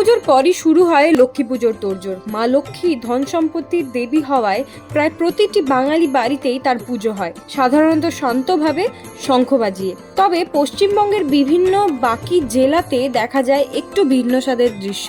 দুর্গাপুজোর পরই শুরু হয় লক্ষ্মী পুজোর তোড়জোড়। মা লক্ষ্মী ধন সম্পত্তির দেবী হওয়ায় প্রায় প্রতিটি বাঙালি বাড়িতেই তার পুজো হয়, সাধারণত শান্তভাবে শঙ্খ বাজিয়ে। তবে পশ্চিমবঙ্গের বিভিন্ন বাকি জেলাতে দেখা যায় একটু ভিন্ন স্বাদের দৃশ্য।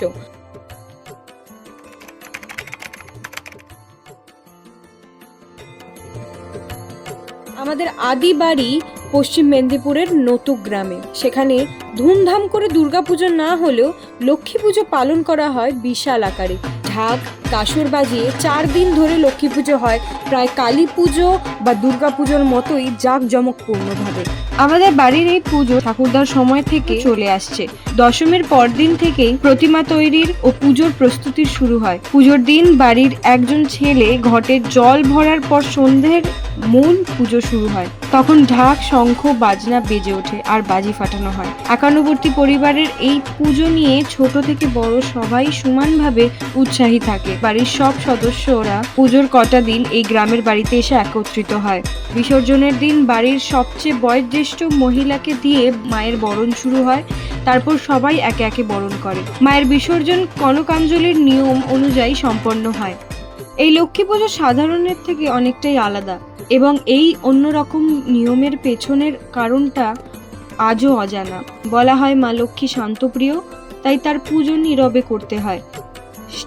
আমাদের আদি বাড়ি পশ্চিম মেদিনীপুরের নতুক গ্রামে। সেখানে ধুমধাম করে দুর্গাপুজো না হলেও লক্ষ্মী পুজো পালন করা হয় বিশাল আকারে। ঢাক কাসর বাজিয়ে 4 দিন ধরে লক্ষ্মী পুজো হয়, প্রায় কালী পুজো বা দুর্গা পুজোর মতোই জাঁকজমকপূর্ণভাবে। আমাদের বাড়ির এই পুজো ঠাকুরদার সময় থেকে চলে আসছে। দশমীর পরদিন থেকেই প্রতিমা তৈরির ও পুজোর প্রস্তুতি শুরু হয়। পুজোর দিন বাড়ির একজন ছেলে ঘটে জল ভরার পর সন্ধ্যের মূল পুজো শুরু হয়। তখন ঢাক শঙ্খ বাজনা বেজে ওঠে আর বাজি ফাটানো হয়। একান্নবর্তী পরিবারের এই পুজো নিয়ে ছোট থেকে বড় সবাই সমানভাবে উৎসাহী থাকে। বাড়ির সব সদস্যরা পুজোর কটা দিন এই গ্রামের বাড়িতে এসে একত্রিত হয়। বিসর্জনের দিন বাড়ির সবচেয়ে বয়োজ্যেষ্ঠ মহিলাকে দিয়ে মায়ের বরণ শুরু হয়। তারপর সবাই একে একে বরণ করে। মায়ের বিসর্জন কনকাঞ্জলির নিয়ম অনুযায়ী সম্পন্ন হয়। এই লক্ষ্মী পুজো সাধারণের থেকে অনেকটাই আলাদা এবং এই অন্যরকম নিয়মের পেছনের কারণটা আজও অজানা। বলা হয় মা লক্ষ্মী শান্তপ্রিয়, তাই তার পুজো নীরবে করতে হয়।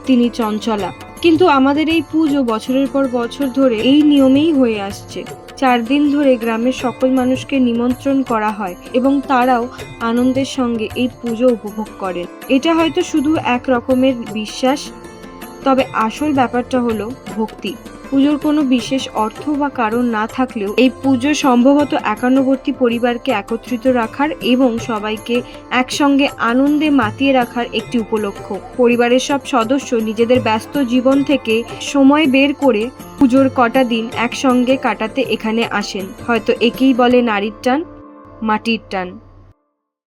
তিনি চঞ্চলা, কিন্তু আমাদের এই পুজো বছরের পর বছর ধরে এই নিয়মেই হয়ে আসছে। 4 দিন ধরে গ্রামের সকল মানুষকে নিমন্ত্রণ করা হয় এবং তারাও আনন্দের সঙ্গে এই পুজো উপভোগ করেন। এটা হয়তো শুধু এক রকমের বিশ্বাস, তবে আসল ব্যাপারটা হলো ভক্তি। পুজোর কোনো বিশেষ অর্থ বা কারণ না থাকলেও এই পুজো সম্ভবত একান্নবর্তী পরিবারকে একত্রিত রাখার এবং সবাইকে একসঙ্গে আনন্দে মাতিয়ে রাখার একটি উপলক্ষ। পরিবারের সব সদস্য নিজেদের ব্যস্ত জীবন থেকে সময় বের করে পুজোর কটা দিন একসঙ্গে কাটাতে এখানে আসেন। হয়তো একেই বলে নারীর টান, মাটির টান।